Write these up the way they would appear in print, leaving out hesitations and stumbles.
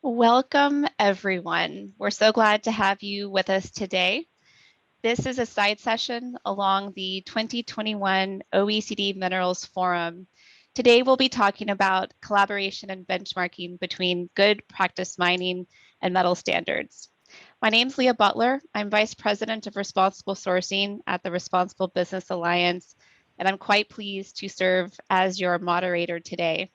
Welcome, everyone. We're so glad to have you with us today. This is a side session along the 2021 OECD Minerals Forum. Today, we'll be talking about collaboration and benchmarking between good practice mining and metal standards. My name's Leah Butler. I'm Vice President of Responsible Sourcing at the Responsible Business Alliance, and I'm quite pleased to serve as your moderator today.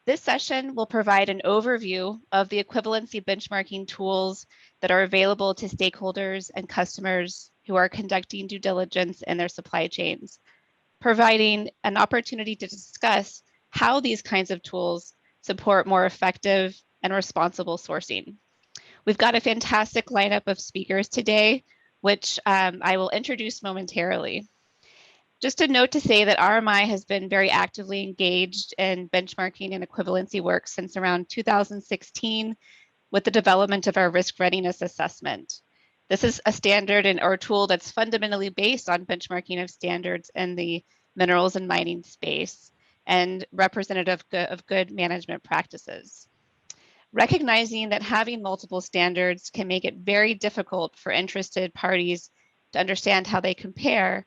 This session will provide an overview of the equivalency benchmarking tools that are available to stakeholders and customers who are conducting due diligence in their supply chains, providing an opportunity to discuss how these kinds of tools support more effective and responsible sourcing. We've got a fantastic lineup of speakers today, which I will introduce momentarily. Just a note to say that RMI has been very actively engaged in benchmarking and equivalency work since around 2016 with the development of our Risk Readiness Assessment. This is a standard or tool that's fundamentally based on benchmarking of standards in the minerals and mining space and representative of good management practices. Recognizing that having multiple standards can make it very difficult for interested parties to understand how they compare,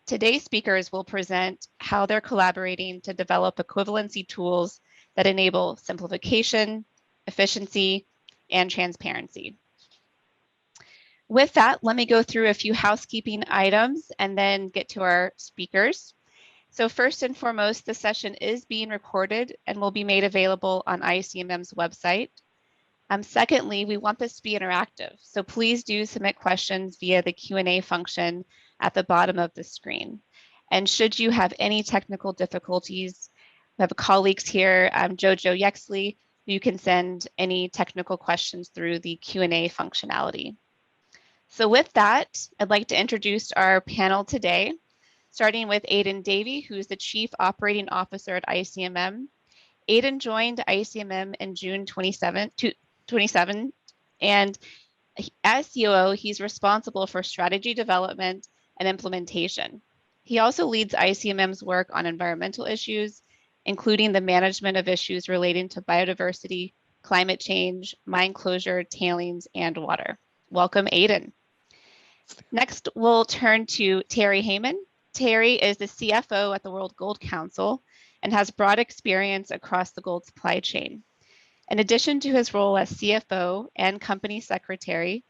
today's speakers will present how they're collaborating to develop equivalency tools that enable simplification, efficiency, and transparency. With that, let me go through a few housekeeping items and then get to our speakers. So first and foremost, the session is being recorded and will be made available on ICMM's website. Secondly, we want this to be interactive, so please do submit questions via the Q&A function at the bottom of the screen. And should you have any technical difficulties, we have colleagues here, Jojo Yexley, who you can send any technical questions through the Q&A functionality. So with that, I'd like to introduce our panel today, starting with Aidan Davey, who is the Chief Operating Officer at ICMM. Aidan joined ICMM in June 27, and as COO, he's responsible for strategy development and implementation. He also leads ICMM's work on environmental issues, including the management of issues relating to biodiversity, climate change, mine closure, tailings, and water. Welcome, Aidan. Next, we'll turn to Terry Heyman. Terry is the CFO at the World Gold Council and has broad experience across the gold supply chain. In addition to his role as CFO and company secretary,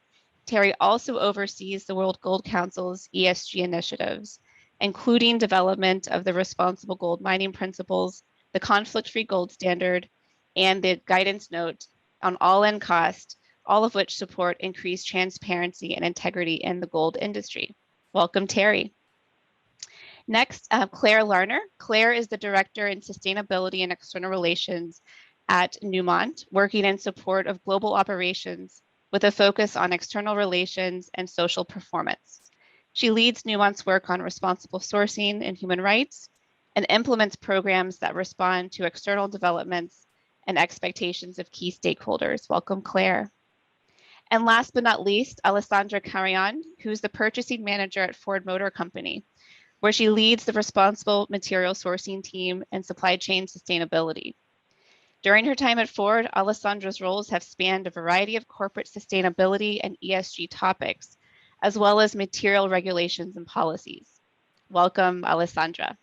Terry also oversees the World Gold Council's ESG initiatives, including development of the Responsible Gold Mining Principles, the Conflict-Free Gold Standard, and the guidance note on all-in cost, all of which support increased transparency and integrity in the gold industry. Welcome, Terry. Next, Claire Larner. Claire is the Director in Sustainability and External Relations at Newmont, working in support of global operations with a focus on external relations and social performance. She leads Newmont's work on responsible sourcing and human rights and implements programs that respond to external developments and expectations of key stakeholders. Welcome, Claire. And last but not least, Alessandra Carrion, who's the purchasing manager at Ford Motor Company, where she leads the responsible material sourcing team and supply chain sustainability. During her time at Ford, Alessandra's roles have spanned a variety of corporate sustainability and ESG topics, as well as material regulations and policies. Welcome, Alessandra.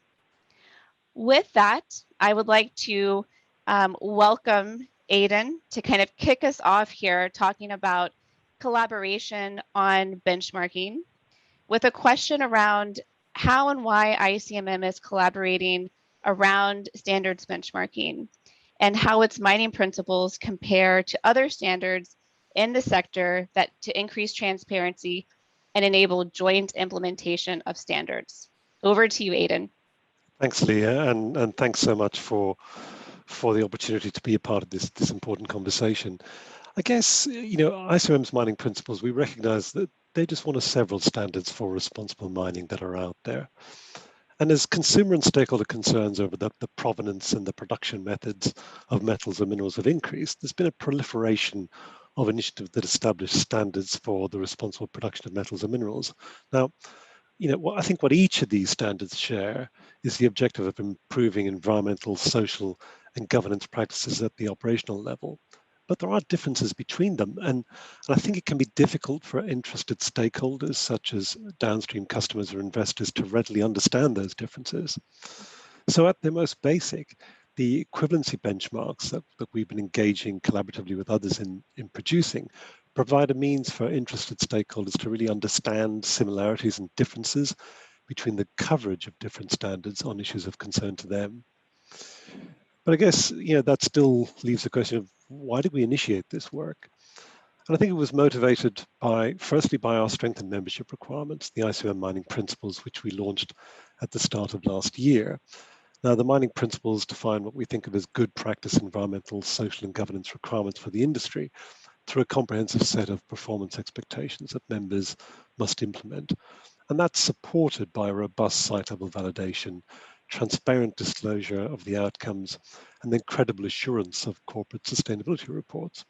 With that, I would like to welcome Aidan to kind of kick us off here, talking about collaboration on benchmarking, with a question around how and why ICMM is collaborating around standards benchmarking, and how its mining principles compare to other standards in the sector that to increase transparency and enable joint implementation of standards. Over to you, Aidan. Thanks, Leah, and thanks so much for the opportunity to be a part of this important conversation. I guess, ICMM's mining principles, we recognize that they're just one of several standards for responsible mining that are out there. And as consumer and stakeholder concerns over the provenance and the production methods of metals and minerals have increased, there's been a proliferation of initiatives that establish standards for the responsible production of metals and minerals. Now, I think what each of these standards share is the objective of improving environmental, social, and governance practices at the operational level. but there are differences between them. And I think it can be difficult for interested stakeholders, such as downstream customers or investors, to readily understand those differences. So at their most basic, the equivalency benchmarks that we've been engaging collaboratively with others in producing provide a means for interested stakeholders to really understand similarities and differences between the coverage of different standards on issues of concern to them. But I guess, that still leaves the question of why did we initiate this work? And I think it was motivated firstly by our strengthened membership requirements, the ICMM mining principles, which we launched at the start of last year. Now, the mining principles define what we think of as good practice environmental, social, and governance requirements for the industry through a comprehensive set of performance expectations that members must implement. And that's supported by robust site-level validation, transparent disclosure of the outcomes, and then credible assurance of corporate sustainability reports.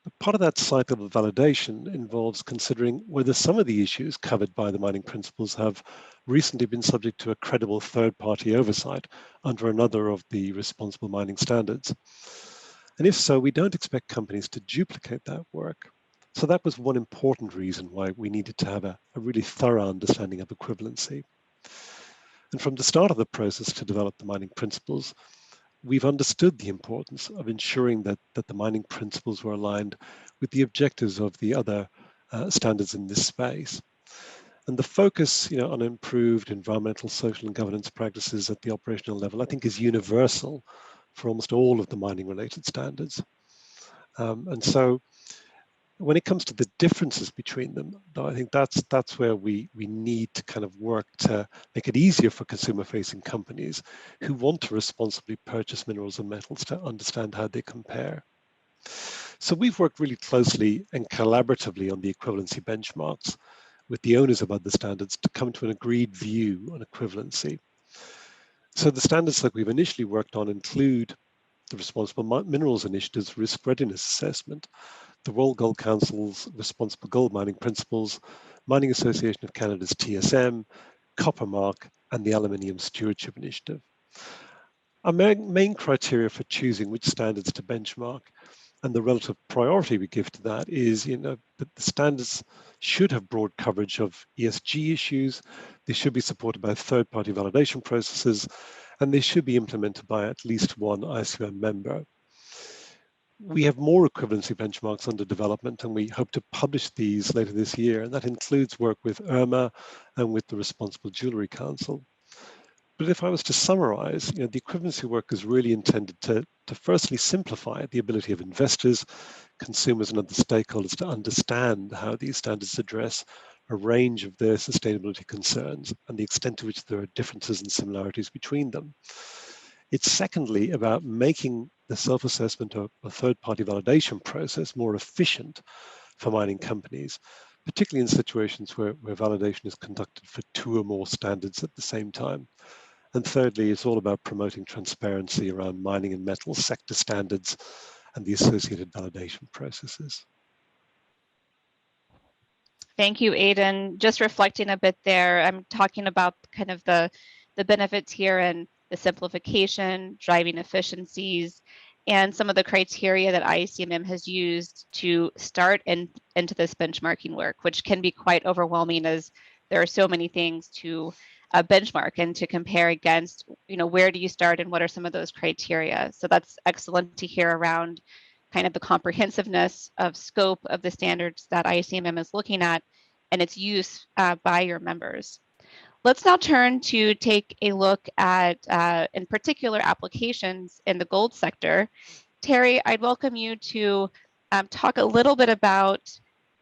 But part of that site-level validation involves considering whether some of the issues covered by the mining principles have recently been subject to a credible third-party oversight under another of the responsible mining standards. And if so, we don't expect companies to duplicate that work. So that was one important reason why we needed to have a really thorough understanding of equivalency. And from the start of the process to develop the mining principles, we've understood the importance of ensuring that the mining principles were aligned with the objectives of the other standards in this space. And the focus on improved environmental, social, and governance practices at the operational level, I think, is universal for almost all of the mining-related standards. And so when it comes to the differences between them, though, I think that's where we need to kind of work to make it easier for consumer-facing companies who want to responsibly purchase minerals and metals to understand how they compare. So we've worked really closely and collaboratively on the equivalency benchmarks with the owners of other standards to come to an agreed view on equivalency. So the standards that we've initially worked on include the Responsible Minerals Initiative's Risk Readiness Assessment, the World Gold Council's Responsible Gold Mining Principles, Mining Association of Canada's TSM, Copper Mark, and the Aluminium Stewardship Initiative. Our main criteria for choosing which standards to benchmark and the relative priority we give to that is, that the standards should have broad coverage of ESG issues, they should be supported by third-party validation processes, and they should be implemented by at least one ICMM member. We have more equivalency benchmarks under development, and we hope to publish these later this year, and that includes work with IRMA and with the Responsible Jewellery Council. But if I was to summarize, the equivalency work is really intended to firstly simplify the ability of investors, consumers, and other stakeholders to understand how these standards address a range of their sustainability concerns and the extent to which there are differences and similarities between them. It's secondly about making the self-assessment of a third-party validation process more efficient for mining companies, particularly in situations where validation is conducted for two or more standards at the same time. And thirdly, it's all about promoting transparency around mining and metal sector standards and the associated validation processes. Thank you, Aidan. Just reflecting a bit there, I'm talking about kind of the benefits here and the simplification, driving efficiencies, and some of the criteria that ICMM has used to start into this benchmarking work, which can be quite overwhelming as there are so many things to benchmark and to compare against. Where do you start and what are some of those criteria? So that's excellent to hear around kind of the comprehensiveness of scope of the standards that ICMM is looking at and its use by your members. Let's now turn to take a look at, in particular, applications in the gold sector. Terry, I'd welcome you to talk a little bit about,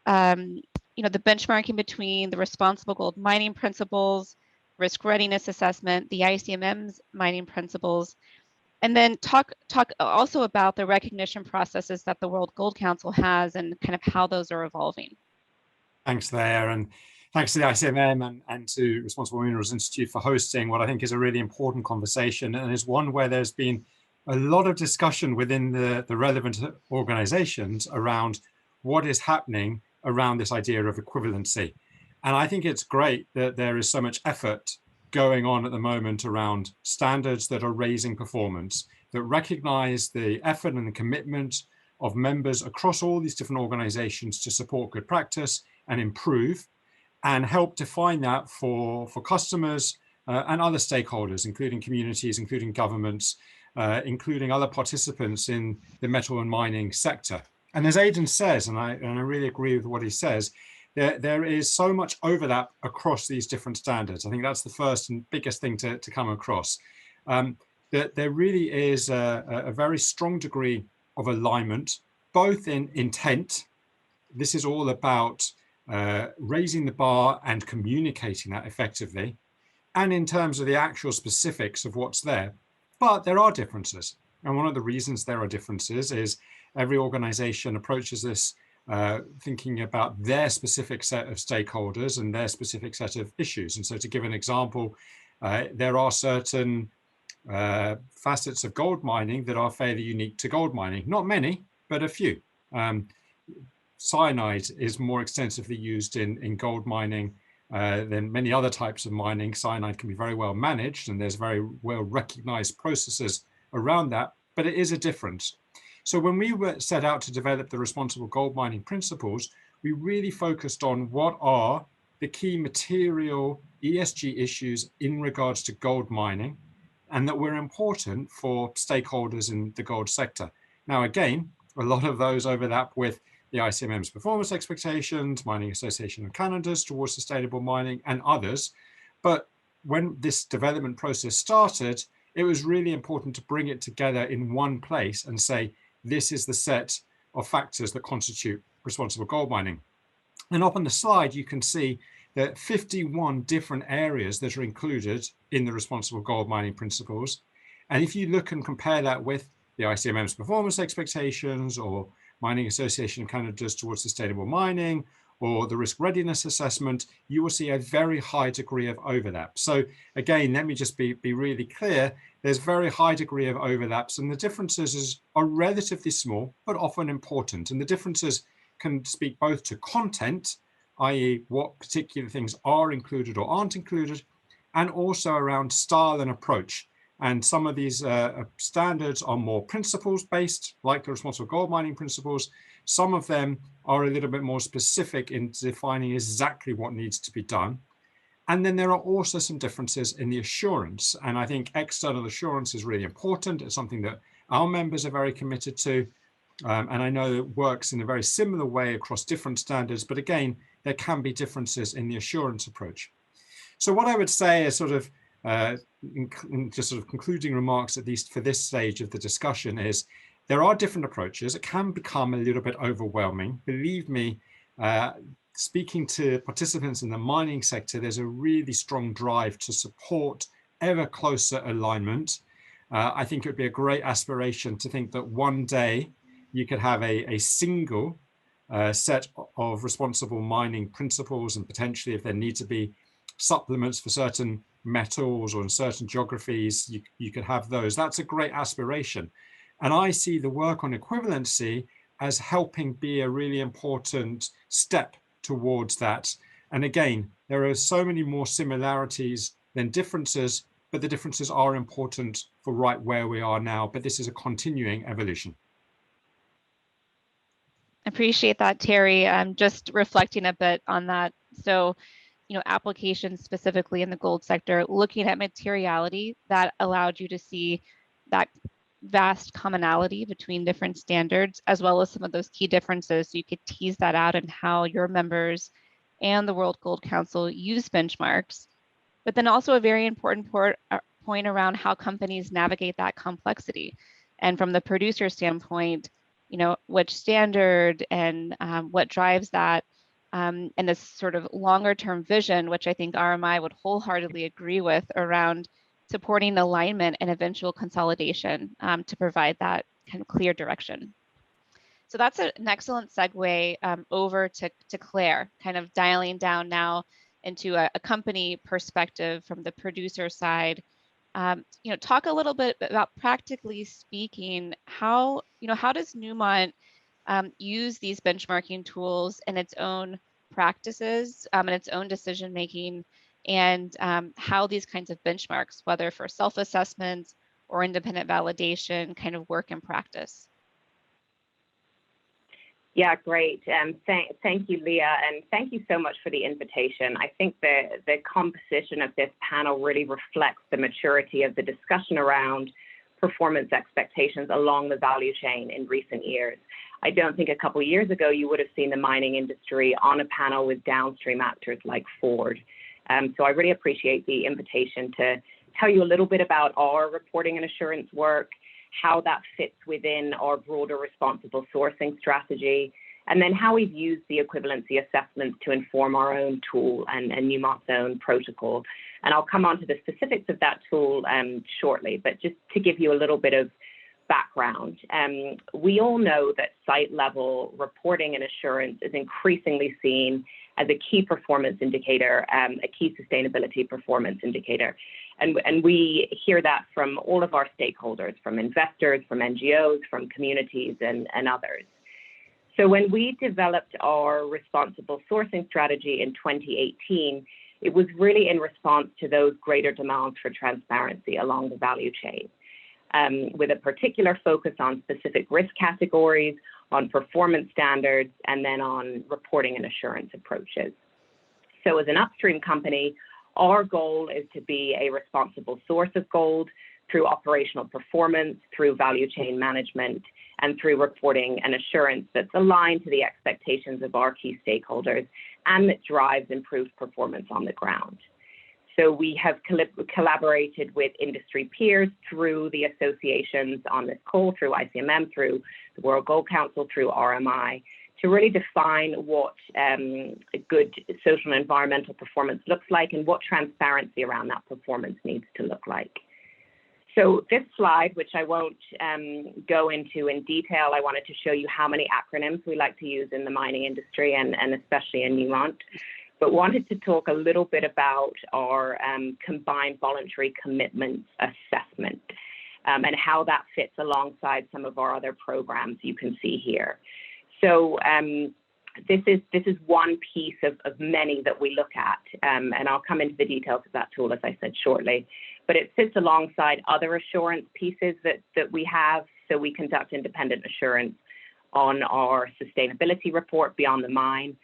the benchmarking between the responsible gold mining principles, risk readiness assessment, the ICMM's mining principles, and then talk also about the recognition processes that the World Gold Council has and kind of how those are evolving. Thanks there, and thanks to the ICMM and to Responsible Minerals Institute for hosting what I think is a really important conversation, and is one where there's been a lot of discussion within the relevant organizations around what is happening around this idea of equivalency. And I think it's great that there is so much effort going on at the moment around standards that are raising performance, that recognize the effort and the commitment of members across all these different organizations to support good practice and improve, and help define that for customers and other stakeholders, including communities, including governments, including other participants in the metal and mining sector. And as Aidan says, and I really agree with what he says, there is so much overlap across these different standards. I think that's the first and biggest thing to come across. That there really is a very strong degree of alignment, both in intent. This is all about raising the bar and communicating that effectively, and in terms of the actual specifics of what's there. But there are differences. And one of the reasons there are differences is every organization approaches this thinking about their specific set of stakeholders and their specific set of issues. And so to give an example, there are certain facets of gold mining that are fairly unique to gold mining. Not many, but a few. Cyanide is more extensively used in gold mining than many other types of mining. Cyanide can be very well managed, and there's very well recognized processes around that, but it is a difference. So when we set out to develop the responsible gold mining principles, we really focused on what are the key material ESG issues in regards to gold mining, and that were important for stakeholders in the gold sector. Now, again, a lot of those overlap with the ICMM's performance expectations, Mining Association of Canada's towards sustainable mining, and others. But when this development process started, it was really important to bring it together in one place and say, this is the set of factors that constitute responsible gold mining. And up on the slide, you can see that 51 different areas that are included in the responsible gold mining principles. And if you look and compare that with the ICMM's performance expectations, or Mining Association of Canada's towards sustainable mining, or the Risk Readiness Assessment, you will see a very high degree of overlap. So again, let me just be really clear. There's very high degree of overlaps, and the differences are relatively small, but often important. And the differences can speak both to content, i.e. what particular things are included or aren't included, and also around style and approach. And some of these standards are more principles based, like the responsible gold mining principles. Some of them are a little bit more specific in defining exactly what needs to be done. And then there are also some differences in the assurance. And I think external assurance is really important. It's something that our members are very committed to. And I know it works in a very similar way across different standards. But again, there can be differences in the assurance approach. So what I would say is sort of, in just sort of concluding remarks, at least for this stage of the discussion, is there are different approaches. It can become a little bit overwhelming. Believe me, speaking to participants in the mining sector, there's a really strong drive to support ever closer alignment. I think it would be a great aspiration to think that one day you could have a single set of responsible mining principles, and potentially if there need to be supplements for certain metals or in certain geographies, you could have those. That's a great aspiration. And I see the work on equivalency as helping be a really important step towards that. And again, there are so many more similarities than differences, but the differences are important for right where we are now. But this is a continuing evolution. Appreciate that, Terry. I'm just reflecting a bit on that. So, applications specifically in the gold sector, looking at materiality, that allowed you to see that vast commonality between different standards, as well as some of those key differences. So you could tease that out in how your members and the World Gold Council use benchmarks. But then also a very important point around how companies navigate that complexity. And from the producer standpoint, which standard and what drives that, and this sort of longer term vision, which I think RMI would wholeheartedly agree with, around supporting alignment and eventual consolidation to provide that kind of clear direction. So that's an excellent segue over to Claire, kind of dialing down now into a company perspective from the producer side. Talk a little bit about, practically speaking, how does Newmont use these benchmarking tools in its own practices and its own decision making, and how these kinds of benchmarks, whether for self-assessments or independent validation, kind of work in practice? Yeah, great. Thank you, Leah, and thank you so much for the invitation. I think the composition of this panel really reflects the maturity of the discussion around performance expectations along the value chain in recent years. I don't think a couple of years ago you would have seen the mining industry on a panel with downstream actors like Ford. So I really appreciate the invitation to tell you a little bit about our reporting and assurance work, how that fits within our broader responsible sourcing strategy, and then how we've used the equivalency assessments to inform our own tool and Newmont's own protocol. And I'll come on to the specifics of that tool shortly, but just to give you a little bit of background, we all know that site level reporting and assurance is increasingly seen as a key performance indicator, a key sustainability performance indicator. And we hear that from all of our stakeholders, from investors, from NGOs, from communities, and others. So when we developed our responsible sourcing strategy in 2018, it was really in response to those greater demands for transparency along the value chain, with a particular focus on specific risk categories, on performance standards, and then on reporting and assurance approaches. So as an upstream company, our goal is to be a responsible source of gold through operational performance, through value chain management, and through reporting and assurance that's aligned to the expectations of our key stakeholders and that drives improved performance on the ground. So we have collaborated with industry peers through the associations on this call, through ICMM, through the World Gold Council, through RMI, to really define what a good social and environmental performance looks like and what transparency around that performance needs to look like. So this slide, which I won't go into in detail, I wanted to show you how many acronyms we like to use in the mining industry and especially in Newmont, but wanted to talk a little bit about our combined voluntary commitments assessment and how that fits alongside some of our other programs you can see here. So this is one piece of many that we look at, and I'll come into the details of that tool, as I said, shortly. But it sits alongside other assurance pieces that we have. So we conduct independent assurance on our sustainability report beyond the mine.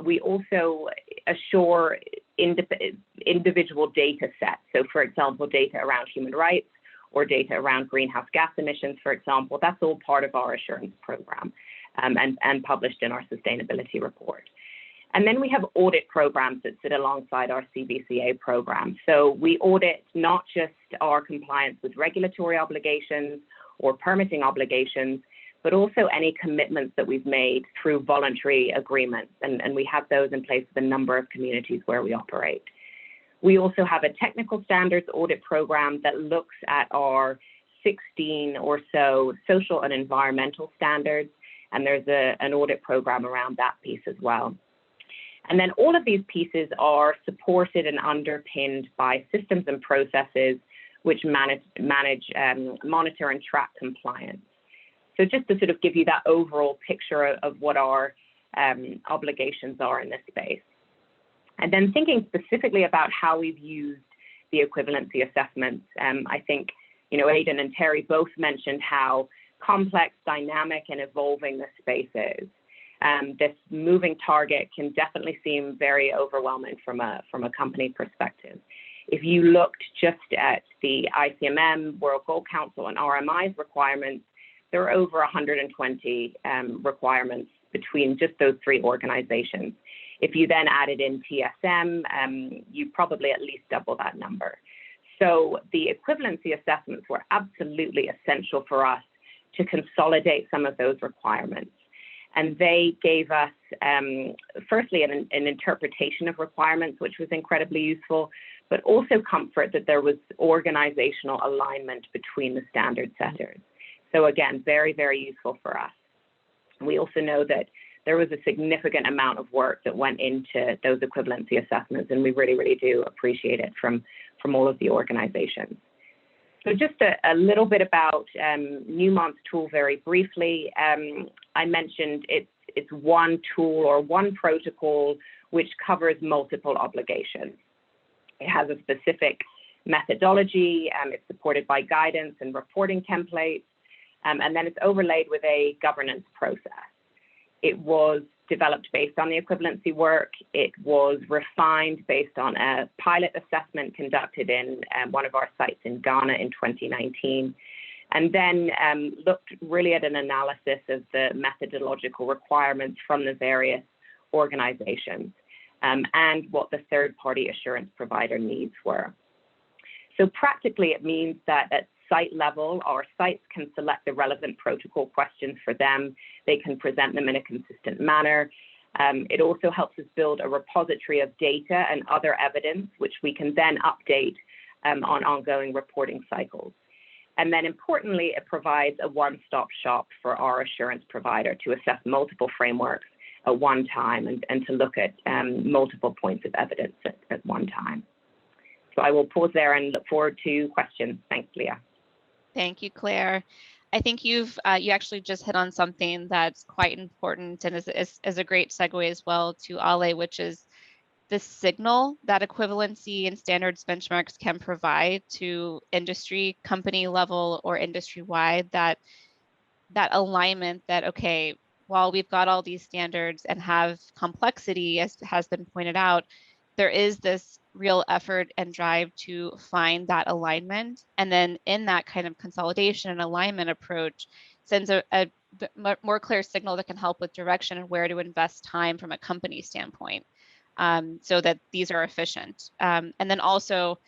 We also assure individual data sets. So for example, data around human rights or data around greenhouse gas emissions, for example, that's all part of our assurance program and published in our sustainability report. And then we have audit programs that sit alongside our CBCA program. So we audit not just our compliance with regulatory obligations or permitting obligations, but also any commitments that we've made through voluntary agreements. And we have those in place with a number of communities where we operate. We also have a technical standards audit program that looks at our 16 or so social and environmental standards. And there's an audit program around that piece as well. And then all of these pieces are supported and underpinned by systems and processes which manage, monitor and track compliance. So just to sort of give you that overall picture of what our obligations are in this space. And then thinking specifically about how we've used the equivalency assessments, I think, Aidan and Terry both mentioned how complex, dynamic, and evolving this space is. This moving target can definitely seem very overwhelming from a company perspective. If you looked just at the ICMM, World Gold Council, and RMI's requirements, there are over 120 requirements between just those three organizations. If you then added in TSM, you probably at least double that number. So the equivalency assessments were absolutely essential for us to consolidate some of those requirements. And they gave us, firstly, an interpretation of requirements, which was incredibly useful, but also comfort that there was organizational alignment between the standard setters. So again, very, very useful for us. We also know that there was a significant amount of work that went into those equivalency assessments, and we really, really do appreciate it from all of the organizations. So just a little bit about Newmont's tool very briefly. I mentioned it's one tool or one protocol which covers multiple obligations. It has a specific methodology, it's supported by guidance and reporting templates, and then it's overlaid with a governance process. It was developed based on the equivalency work. It was refined based on a pilot assessment conducted in one of our sites in Ghana in 2019, and then looked really at an analysis of the methodological requirements from the various organizations and what the third-party assurance provider needs were. So practically, it means that at site level, our sites can select the relevant protocol questions for them. They can present them in a consistent manner. It also helps us build a repository of data and other evidence, which we can then update on ongoing reporting cycles. And then importantly, it provides a one-stop shop for our assurance provider to assess multiple frameworks at one time and to look at multiple points of evidence at one time. So I will pause there and look forward to questions. Thanks, Leah. Thank you, Claire. I think you actually just hit on something that's quite important and is a great segue as well to Ale, which is the signal that equivalency and standards benchmarks can provide to industry, company level, or industry-wide, that alignment that, okay, while we've got all these standards and have complexity, as has been pointed out, there is this real effort and drive to find that alignment. And then in that kind of consolidation and alignment approach sends a more clear signal that can help with direction and where to invest time from a company standpoint, so that these are efficient. And then also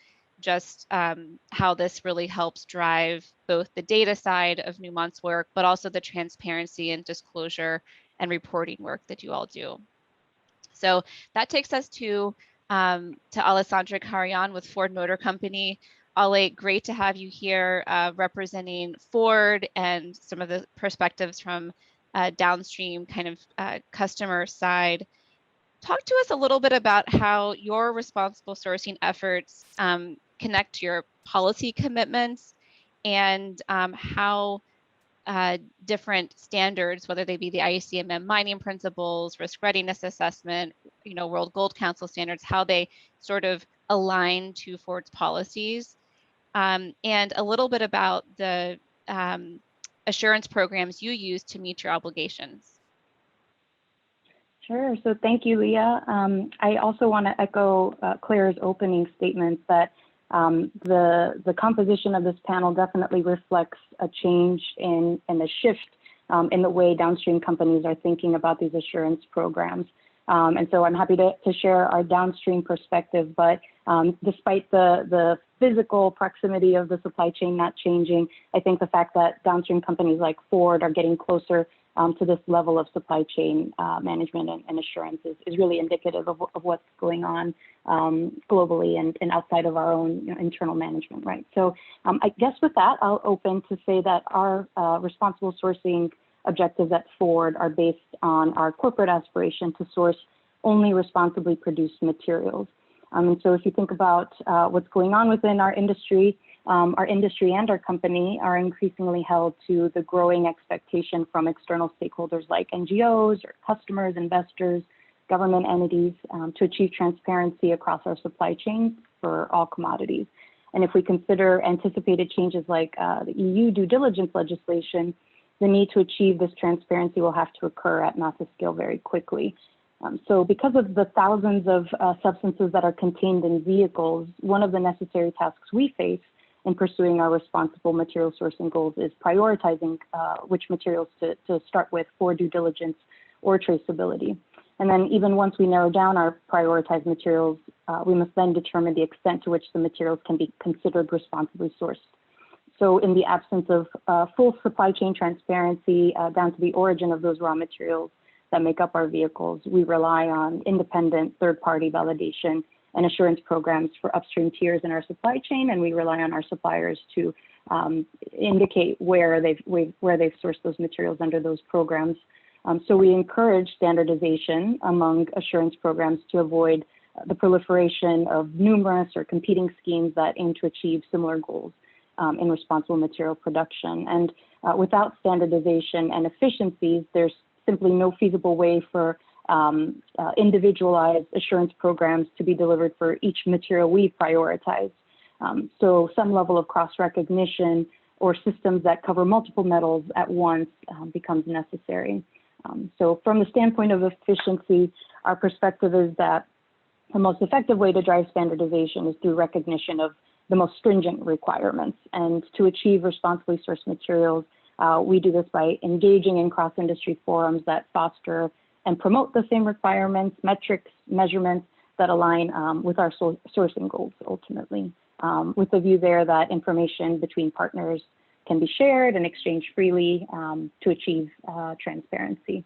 just how this really helps drive both the data side of Newmont's work, but also the transparency and disclosure and reporting work that you all do. So that takes us to Alessandra Carrion with Ford Motor Company. Ale, great to have you here representing Ford and some of the perspectives from downstream kind of customer side. Talk to us a little bit about how your responsible sourcing efforts connect to your policy commitments and how different standards, whether they be the ICMM mining principles, risk readiness assessment, World Gold Council standards, how they sort of align to Ford's policies, and a little bit about the assurance programs you use to meet your obligations. Sure. So thank you, Leah. I also want to echo Claire's opening statements that the composition of this panel definitely reflects a change and a shift in the way downstream companies are thinking about these assurance programs. And so I'm happy to share our downstream perspective, but despite the physical proximity of the supply chain not changing, I think the fact that downstream companies like Ford are getting closer to this level of supply chain management and assurance is really indicative of what's going on globally and outside of our own internal management, right? So I guess with that, I'll open to say that our responsible sourcing objectives at Ford are based on our corporate aspiration to source only responsibly produced materials. And so if you think about what's going on within our industry and our company are increasingly held to the growing expectation from external stakeholders like NGOs or customers, investors, government entities to achieve transparency across our supply chain for all commodities. And if we consider anticipated changes like the EU due diligence legislation, the need to achieve this transparency will have to occur at massive scale very quickly. So because of the thousands of substances that are contained in vehicles, one of the necessary tasks we face in pursuing our responsible material sourcing goals is prioritizing which materials to start with for due diligence or traceability. And then even once we narrow down our prioritized materials, we must then determine the extent to which the materials can be considered responsibly sourced. So in the absence of full supply chain transparency down to the origin of those raw materials that make up our vehicles, we rely on independent third-party validation and assurance programs for upstream tiers in our supply chain, and we rely on our suppliers to indicate where they've sourced those materials under those programs. So we encourage standardization among assurance programs to avoid the proliferation of numerous or competing schemes that aim to achieve similar goals in responsible material production. And without standardization and efficiencies, there's simply no feasible way for individualized assurance programs to be delivered for each material we prioritize. So some level of cross-recognition or systems that cover multiple metals at once becomes necessary. So from the standpoint of efficiency, our perspective is that the most effective way to drive standardization is through recognition of the most stringent requirements. And to achieve responsibly sourced materials, we do this by engaging in cross-industry forums that foster and promote the same requirements, metrics, measurements that align with our sourcing goals ultimately, with the view there that information between partners can be shared and exchanged freely to achieve transparency.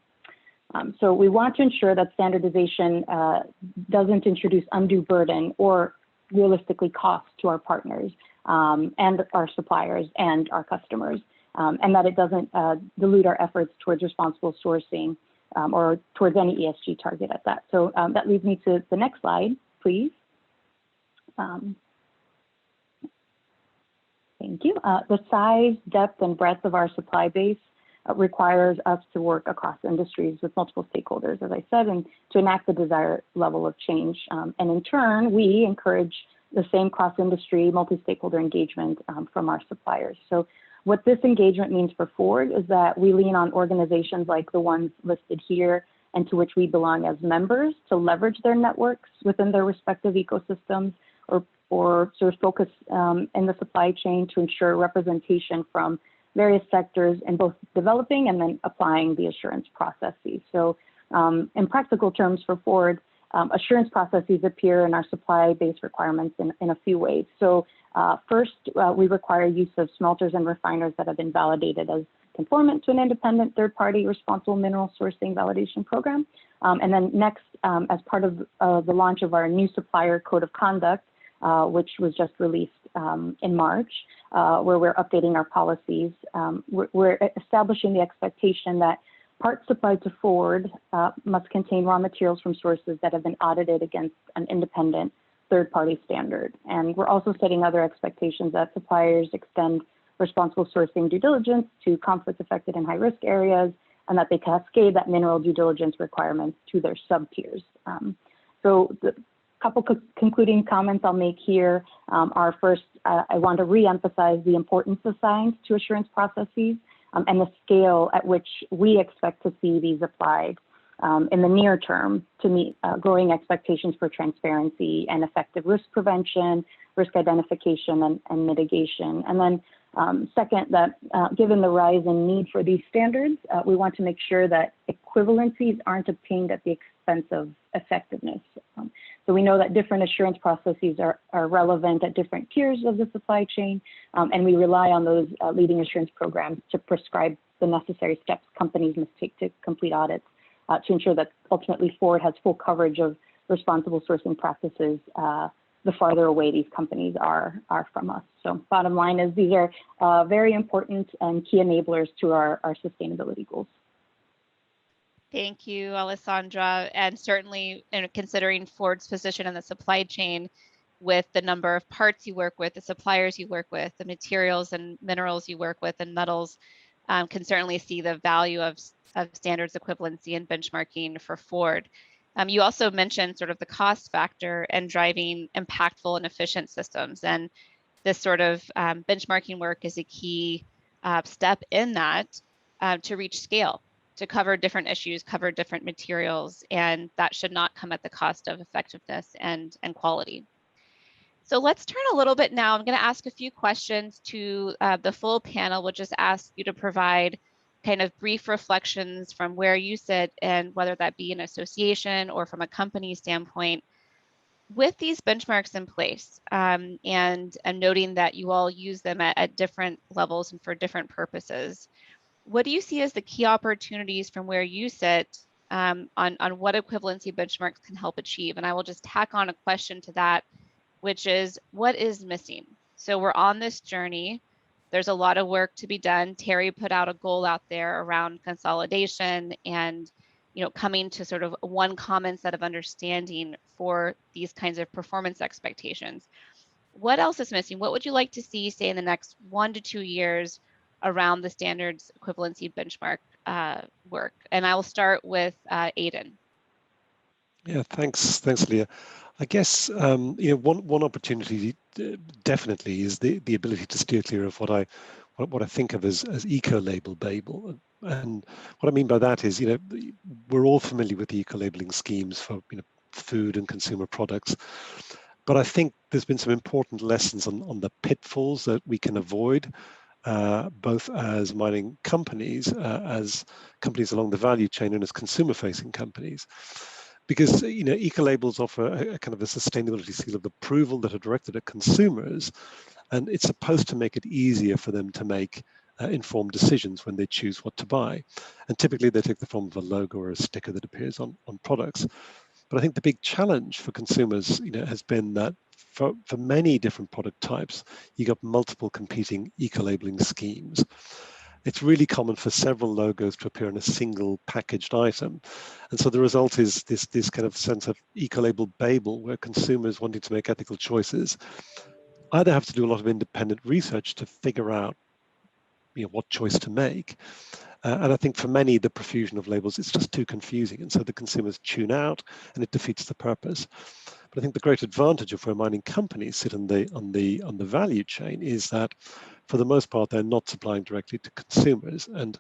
So we want to ensure that standardization doesn't introduce undue burden or realistically cost to our partners and our suppliers and our customers, and that it doesn't dilute our efforts towards responsible sourcing or towards any ESG target at that. So that leads me to the next slide, please. Thank you. The size, depth, and breadth of our supply base requires us to work across industries with multiple stakeholders, as I said, and to enact the desired level of change. And in turn, we encourage the same cross-industry, multi-stakeholder engagement from our suppliers. So what this engagement means for Ford is that we lean on organizations like the ones listed here and to which we belong as members to leverage their networks within their respective ecosystems or sort of focus in the supply chain to ensure representation from various sectors in both developing and then applying the assurance processes. So in practical terms for Ford, assurance processes appear in our supply-based requirements in a few ways. So first, we require use of smelters and refiners that have been validated as conformant to an independent third-party responsible mineral sourcing validation program. And then next, as part of the launch of our new supplier code of conduct, which was just released in March, where we're updating our policies. We're establishing the expectation that parts supplied to Ford must contain raw materials from sources that have been audited against an independent third-party standard. And we're also setting other expectations that suppliers extend responsible sourcing due diligence to conflict-affected and high-risk areas, and that they cascade that mineral due diligence requirements to their sub-tiers. So the couple concluding comments I'll make here are first, I want to re-emphasize the importance assigned to assurance processes and the scale at which we expect to see these applied in the near term to meet growing expectations for transparency and effective risk prevention, risk identification, and mitigation. And then second, that given the rise in need for these standards, we want to make sure that equivalencies aren't obtained at the expense of effectiveness. So we know that different assurance processes are relevant at different tiers of the supply chain, and we rely on those leading assurance programs to prescribe the necessary steps companies must take to complete audits to ensure that ultimately Ford has full coverage of responsible sourcing practices the farther away these companies are from us. So bottom line is these are very important and key enablers to our sustainability goals. Thank you, Alessandra. And certainly considering Ford's position in the supply chain with the number of parts you work with, the suppliers you work with, the materials and minerals you work with, and metals, can certainly see the value of standards equivalency and benchmarking for Ford. You also mentioned sort of the cost factor and driving impactful and efficient systems. And this sort of benchmarking work is a key step in that to reach scale, to cover different issues, cover different materials, and that should not come at the cost of effectiveness and quality. So let's turn a little bit now. I'm going to ask a few questions to the full panel. We'll just ask you to provide kind of brief reflections from where you sit, and whether that be an association or from a company standpoint, with these benchmarks in place, and noting that you all use them at different levels and for different purposes. What do you see as the key opportunities from where you sit on what equivalency benchmarks can help achieve? And I will just tack on a question to that, which is, what is missing? So we're on this journey. There's a lot of work to be done. Terry put out a goal out there around consolidation and coming to sort of one common set of understanding for these kinds of performance expectations. What else is missing? What would you like to see, say, in the next 1 to 2 years around the standards equivalency benchmark work? And I will start with Aidan. Yeah, thanks, Leah. I guess one opportunity definitely is the ability to steer clear of what what I think of as eco-label Babel. And what I mean by that is, we're all familiar with the eco-labeling schemes for food and consumer products. But I think there's been some important lessons on the pitfalls that we can avoid, both as mining companies, as companies along the value chain, and as consumer-facing companies. Because eco-labels offer a kind of a sustainability seal of approval that are directed at consumers, and it's supposed to make it easier for them to make informed decisions when they choose what to buy. And typically they take the form of a logo or a sticker that appears on products. But I think the big challenge for consumers, has been that for many different product types, you got multiple competing eco-labeling schemes. It's really common for several logos to appear in a single packaged item. And so the result is this kind of sense of eco-label Babel, where consumers wanting to make ethical choices either have to do a lot of independent research to figure out what choice to make. And I think for many, the profusion of labels is just too confusing. And so the consumers tune out and it defeats the purpose. But I think the great advantage of where mining companies sit on the value chain is that for the most part, they're not supplying directly to consumers. And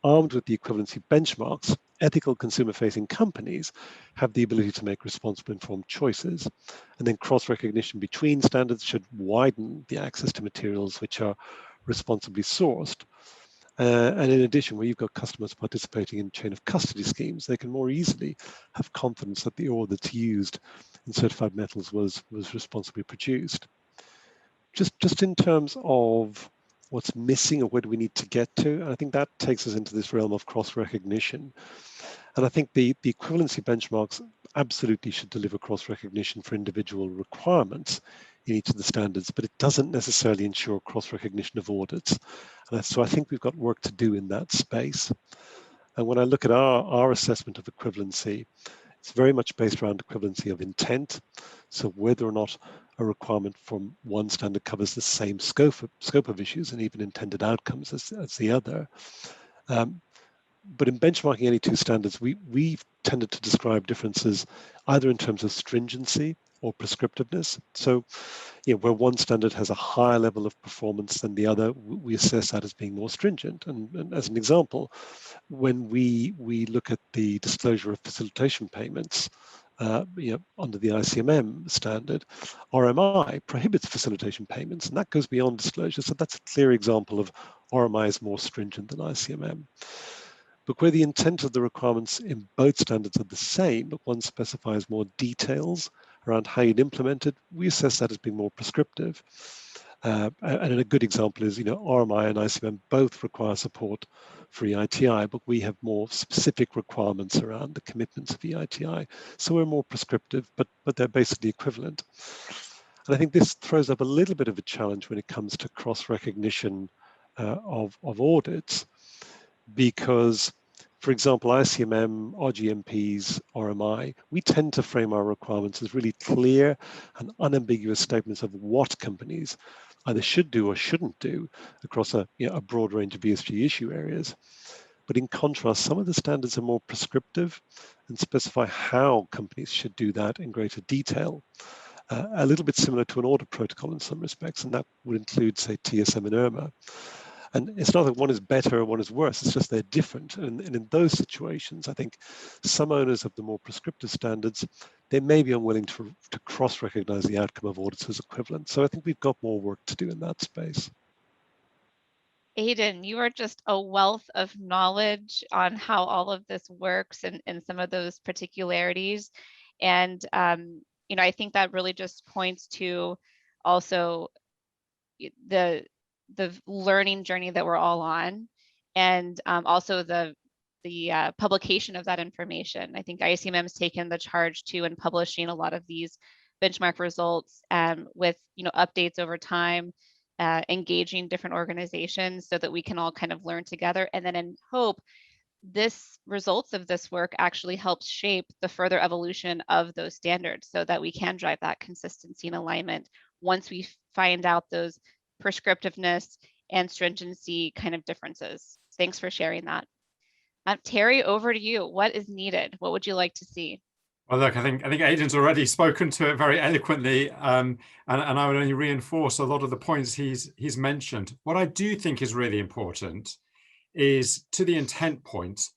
armed with the equivalency benchmarks, ethical consumer-facing companies have the ability to make responsible, informed choices. And then cross-recognition between standards should widen the access to materials which are responsibly sourced. And in addition, where you've got customers participating in chain of custody schemes, they can more easily have confidence that the ore that's used in certified metals was responsibly produced. Just in terms of what's missing or where do we need to get to, I think that takes us into this realm of cross-recognition. And I think the equivalency benchmarks absolutely should deliver cross-recognition for individual requirements in each of the standards, but it doesn't necessarily ensure cross-recognition of audits. And so I think we've got work to do in that space. And when I look at our assessment of equivalency, it's very much based around equivalency of intent. So whether or not a requirement from one standard covers the same scope of issues and even intended outcomes as the other. But in benchmarking any two standards, we've tended to describe differences either in terms of stringency or prescriptiveness. So, where one standard has a higher level of performance than the other, we assess that as being more stringent. And as an example, when we look at the disclosure of facilitation payments, under the ICMM standard, RMI prohibits facilitation payments, and that goes beyond disclosure. So that's a clear example of RMI is more stringent than ICMM. But where the intent of the requirements in both standards are the same, but one specifies more details around how you'd implement it, we assess that as being more prescriptive. And a good example is, RMI and ICMM both require support for EITI, but we have more specific requirements around the commitments of EITI. So we're more prescriptive, but they're basically equivalent. And I think this throws up a little bit of a challenge when it comes to cross-recognition of audits, because, for example, ICMM, RGMPs, RMI, we tend to frame our requirements as really clear and unambiguous statements of what companies either should do or shouldn't do across a broad range of ESG issue areas. But in contrast, some of the standards are more prescriptive and specify how companies should do that in greater detail. A little bit similar to an audit protocol in some respects, and that would include, say, TSM and IRMA. And it's not that one is better or one is worse, it's just they're different. And in those situations, I think some owners of the more prescriptive standards, they may be unwilling to cross-recognize the outcome of audits as equivalent. So I think we've got more work to do in that space. Aidan, you are just a wealth of knowledge on how all of this works and some of those particularities. And, I think that really just points to also the learning journey that we're all on, and also the publication of that information. I think ICMM has taken the charge too in publishing a lot of these benchmark results with updates over time, engaging different organizations so that we can all kind of learn together, and then in hope this results of this work actually helps shape the further evolution of those standards so that we can drive that consistency and alignment once we find out those prescriptiveness and stringency kind of differences. Thanks for sharing that. Terry, over to you. What is needed? What would you like to see? Well, look, I think Aidan's already spoken to it very eloquently, and I would only reinforce a lot of the points he's mentioned. What I do think is really important is, to the intent point,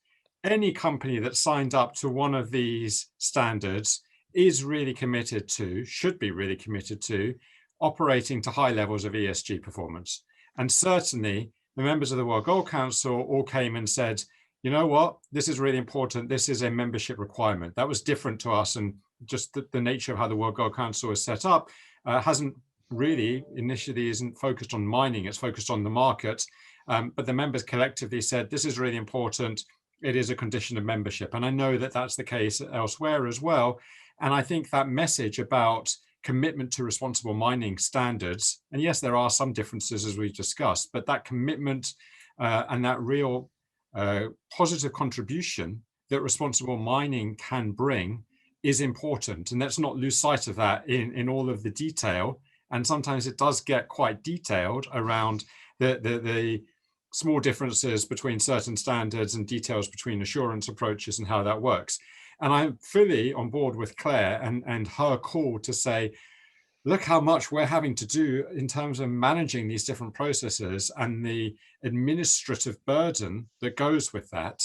any company that signed up to one of these standards is really committed to, should be really committed to, operating to high levels of ESG performance. And certainly the members of the World Gold Council all came and said, you know what, this is really important. This is a membership requirement. That was different to us, and just the nature of how the World Gold Council is set up hasn't really, initially isn't focused on mining, it's focused on the market. But the members collectively said, this is really important. It is a condition of membership. And I know that that's the case elsewhere as well. And I think that message about commitment to responsible mining standards, and yes, there are some differences as we've discussed, but that commitment and that real positive contribution that responsible mining can bring is important. And let's not lose sight of that in all of the detail. And sometimes it does get quite detailed around the small differences between certain standards and details between assurance approaches and how that works. And I'm fully on board with Claire and her call to say, look how much we're having to do in terms of managing these different processes and the administrative burden that goes with that.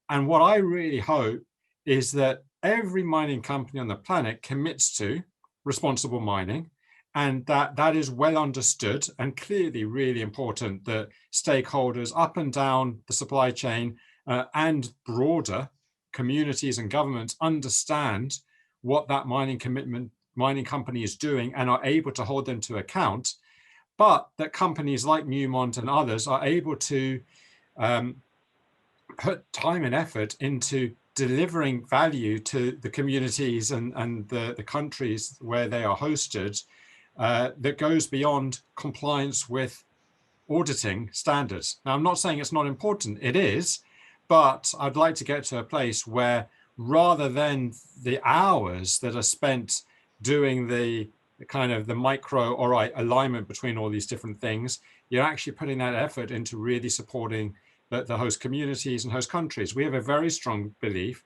And what I really hope is that every mining company on the planet commits to responsible mining, and that is well understood and clearly really important that stakeholders up and down the supply chain and broader communities and governments understand what that mining company is doing and are able to hold them to account, but that companies like Newmont and others are able to put time and effort into delivering value to the communities and the countries where they are hosted that goes beyond compliance with auditing standards. Now, I'm not saying it's not important, it is, but I'd like to get to a place where rather than the hours that are spent doing the kind of the micro, all right, alignment between all these different things, you're actually putting that effort into really supporting the host communities and host countries. We have a very strong belief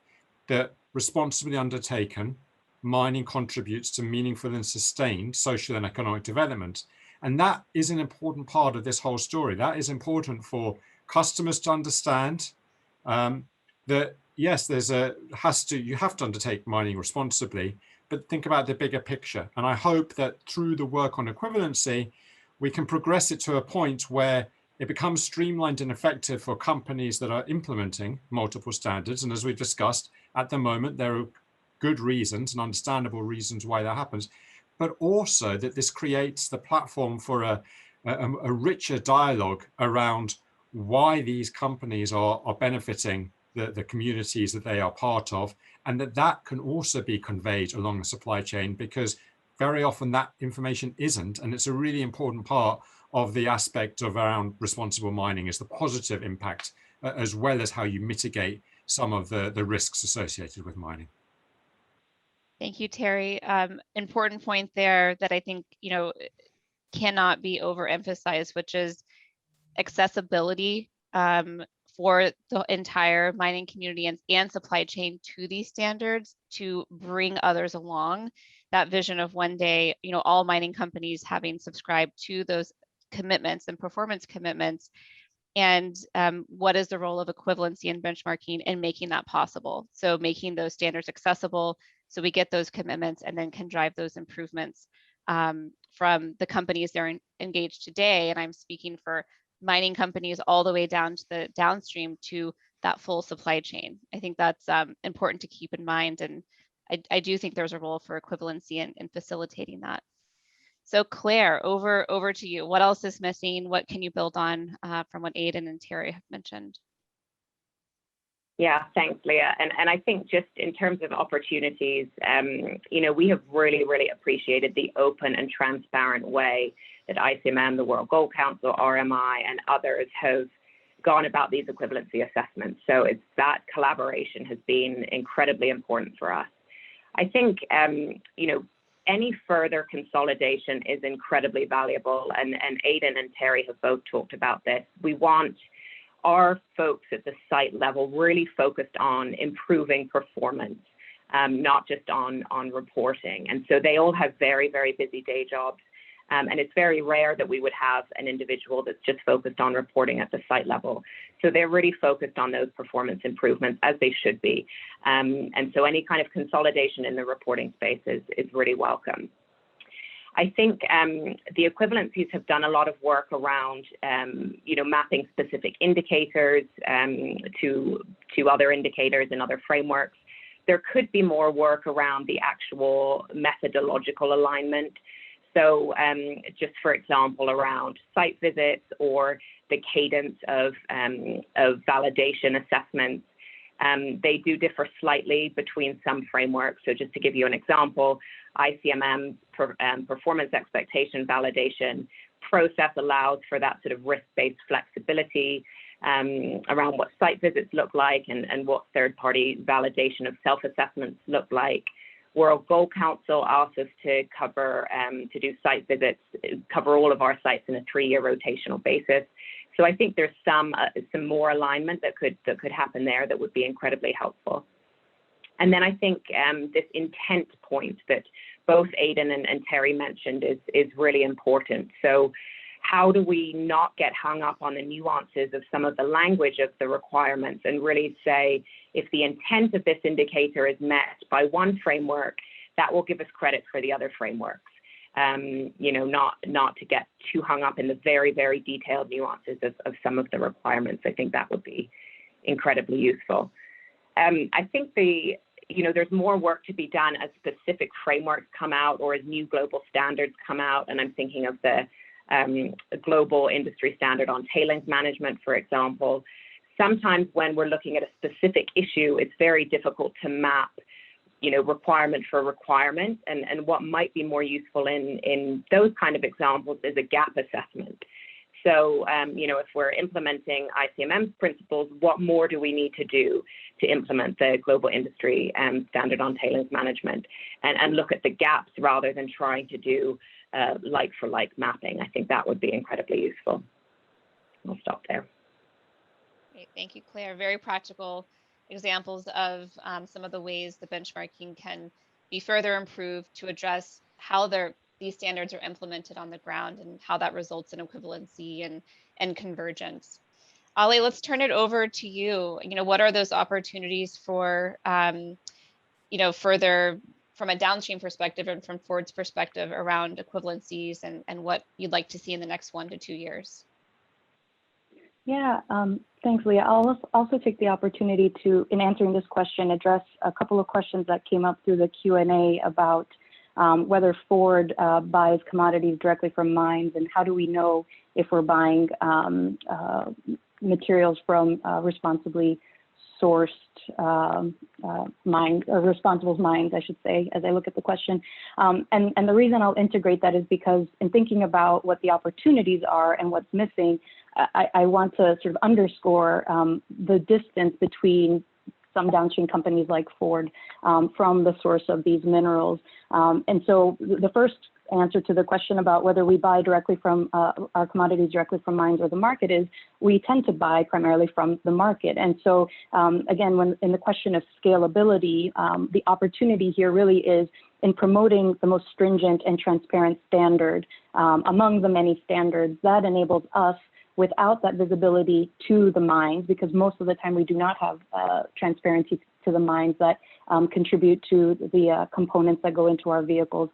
that responsibly undertaken mining contributes to meaningful and sustained social and economic development. And that is an important part of this whole story. That is important for customers to understand that, yes, you have to undertake mining responsibly, but think about the bigger picture. And I hope that through the work on equivalency, we can progress it to a point where it becomes streamlined and effective for companies that are implementing multiple standards. And as we've discussed, at the moment, there are good reasons and understandable reasons why that happens, but also that this creates the platform for a richer dialogue around why these companies are benefiting the communities that they are part of, and that can also be conveyed along the supply chain, because very often that information isn't. And it's a really important part of the aspect of around responsible mining is the positive impact, as well as how you mitigate some of the risks associated with mining. Thank you, Terry. Important point there that I think, cannot be overemphasized, which is accessibility for the entire mining community and supply chain to these standards, to bring others along. That vision of one day, all mining companies having subscribed to those commitments and performance commitments, and what is the role of equivalency and benchmarking in making that possible? So making those standards accessible so we get those commitments and then can drive those improvements from the companies that are engaged today. And I'm speaking for mining companies all the way down to the downstream to that full supply chain. I think that's important to keep in mind. And I do think there's a role for equivalency in facilitating that. So Claire, over to you. What else is missing? What can you build on from what Aidan and Terry have mentioned? Yeah, thanks, Leah. And I think just in terms of opportunities, we have really, really appreciated the open and transparent way that ICMM, the World Gold Council, RMI, and others have gone about these equivalency assessments. So that collaboration has been incredibly important for us. I think, any further consolidation is incredibly valuable, and Aidan and Terry have both talked about this. We want our folks at the site level really focused on improving performance not just on reporting. And so they all have very, very busy day jobs. And it's very rare that we would have an individual that's just focused on reporting at the site level. So they're really focused on those performance improvements, as they should be. And so any kind of consolidation in the reporting space is really welcome. I think the equivalencies have done a lot of work around, mapping specific indicators to other indicators and other frameworks. There could be more work around the actual methodological alignment. So just for example, around site visits or the cadence of validation assessments, they do differ slightly between some frameworks. So just to give you an example, ICMM performance expectation validation process allows for that sort of risk-based flexibility around what site visits look like and what third-party validation of self-assessments look like. World Goal Council asks us to cover, to do site visits, cover all of our sites in a 3-year rotational basis. So I think there's some more alignment that could happen there that would be incredibly helpful. And then I think this intent point that both Aidan and Terry mentioned is really important. So how do we not get hung up on the nuances of some of the language of the requirements and really say, if the intent of this indicator is met by one framework, that will give us credit for the other frameworks. Not to get too hung up in the very, very detailed nuances of some of the requirements. I think that would be incredibly useful. I think there's more work to be done as specific frameworks come out or as new global standards come out. And I'm thinking of the global industry standard on tailings management, for example. Sometimes when we're looking at a specific issue, it's very difficult to map, requirement for requirement. And what might be more useful in those kind of examples is a gap assessment. So, if we're implementing ICMM principles, what more do we need to do to implement the global industry standard on tailings management and look at the gaps rather than trying to do like for like mapping? I think that would be incredibly useful. I'll stop there. Great, thank you, Claire. Very practical examples of some of the ways the benchmarking can be further improved to address how these standards are implemented on the ground and how that results in equivalency and convergence. Ali, let's turn it over to you. What are those opportunities for, further from a downstream perspective and from Ford's perspective around equivalencies and what you'd like to see in the next 1 to 2 years? Yeah, thanks, Leah. I'll also take the opportunity to, in answering this question, address a couple of questions that came up through the Q&A about whether Ford buys commodities directly from mines, and how do we know if we're buying materials from responsibly sourced mines, or responsible mines, I should say, as I look at the question. And the reason I'll integrate that is because in thinking about what the opportunities are and what's missing, I want to sort of underscore the distance between some downstream companies like Ford from the source of these minerals. And so the first answer to the question about whether we buy directly from our commodities directly from mines or the market is we tend to buy primarily from the market. And so again, when in the question of scalability, the opportunity here really is in promoting the most stringent and transparent standard among the many standards that enables us, without that visibility to the mines, because most of the time we do not have transparency to the mines that contribute to the components that go into our vehicles,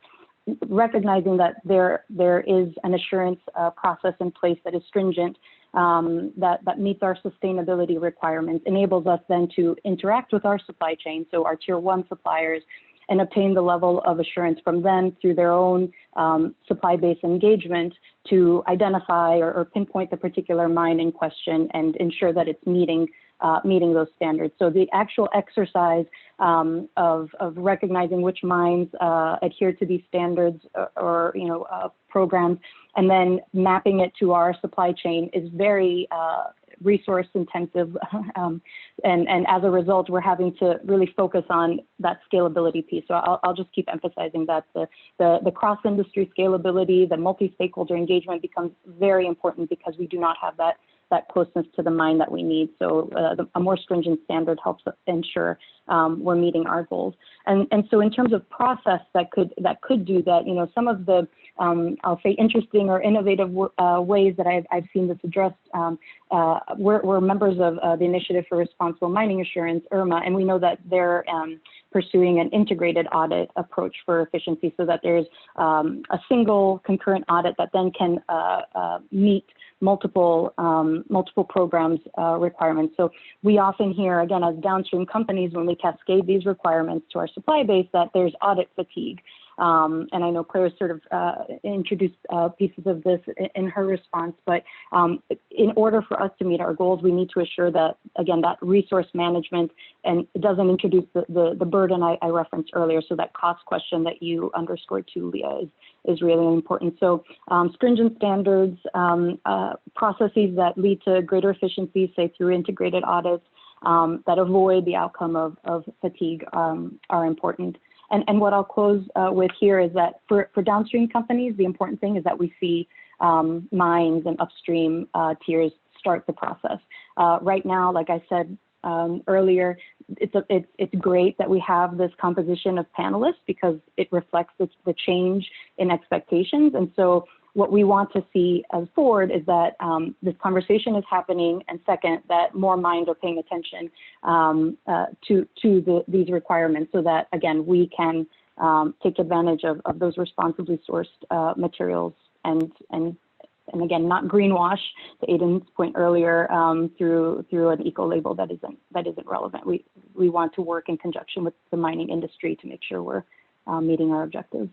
recognizing that there is an assurance process in place that is stringent, that meets our sustainability requirements, enables us then to interact with our supply chain, so our tier 1 suppliers, and obtain the level of assurance from them through their own supply-based engagement to identify or pinpoint the particular mine in question and ensure that it's meeting those standards. So the actual exercise of recognizing which mines adhere to these standards or programs, and then mapping it to our supply chain is very resource intensive, and as a result, we're having to really focus on that scalability piece. So I'll just keep emphasizing that the cross-industry scalability, the multi-stakeholder engagement becomes very important because we do not have that that closeness to the mine that we need. So a more stringent standard helps ensure we're meeting our goals. And so in terms of process that could do that, some of the I'll say interesting or innovative ways that I've seen this addressed. We're members of the Initiative for Responsible Mining Assurance, IRMA, and we know that they're pursuing an integrated audit approach for efficiency, so that there's a single concurrent audit that then can meet multiple programs requirements. So we often hear, again, as downstream companies, when we cascade these requirements to our supply base, that there's audit fatigue. And I know Claire sort of introduced pieces of this in her response, but in order for us to meet our goals, we need to assure that, again, that resource management and it doesn't introduce the burden I referenced earlier. So that cost question that you underscored too, Leah, is really important. So stringent standards, processes that lead to greater efficiency, say through integrated audits, that avoid the outcome of fatigue are important. And what I'll close with here is that for downstream companies, the important thing is that we see mines and upstream tiers start the process. Right now, like I said earlier, it's great that we have this composition of panelists because it reflects the change in expectations. And so what we want to see as forward is that this conversation is happening, and second, that more minds are paying attention to these requirements, so that, again, we can take advantage of those responsibly sourced materials and again, not greenwash, to Aidan's point earlier, through an eco label that isn't relevant. We want to work in conjunction with the mining industry to make sure we're meeting our objectives.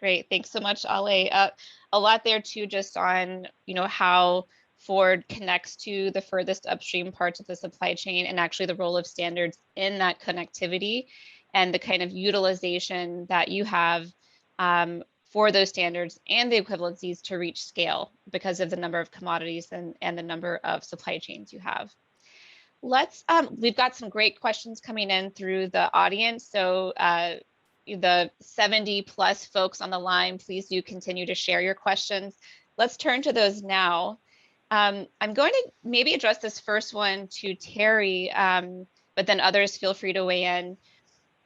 Great, thanks so much, Ale. A lot there too, just on how Ford connects to the furthest upstream parts of the supply chain, and actually the role of standards in that connectivity, and the kind of utilization that you have for those standards and the equivalencies to reach scale because of the number of commodities and the number of supply chains you have. We've got some great questions coming in through the audience. So the 70 plus folks on the line, please do continue to share your questions. Let's turn to those now. I'm going to maybe address this first one to Terry, but then others feel free to weigh in.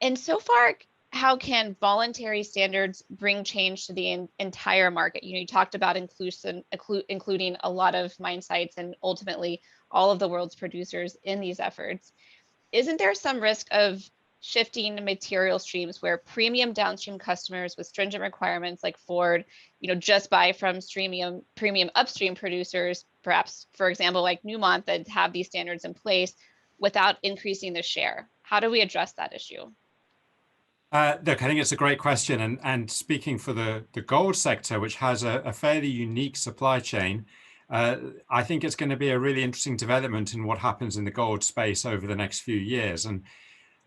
And so far, how can voluntary standards bring change to the entire market? You talked about including a lot of mine sites and ultimately all of the world's producers in these efforts. Isn't there some risk of shifting material streams where premium downstream customers with stringent requirements like Ford, just buy from premium upstream producers, perhaps, for example, like Newmont, that have these standards in place without increasing the share? How do we address that issue? Look, I think it's a great question. And speaking for the gold sector, which has a fairly unique supply chain, I think it's going to be a really interesting development in what happens in the gold space over the next few years. And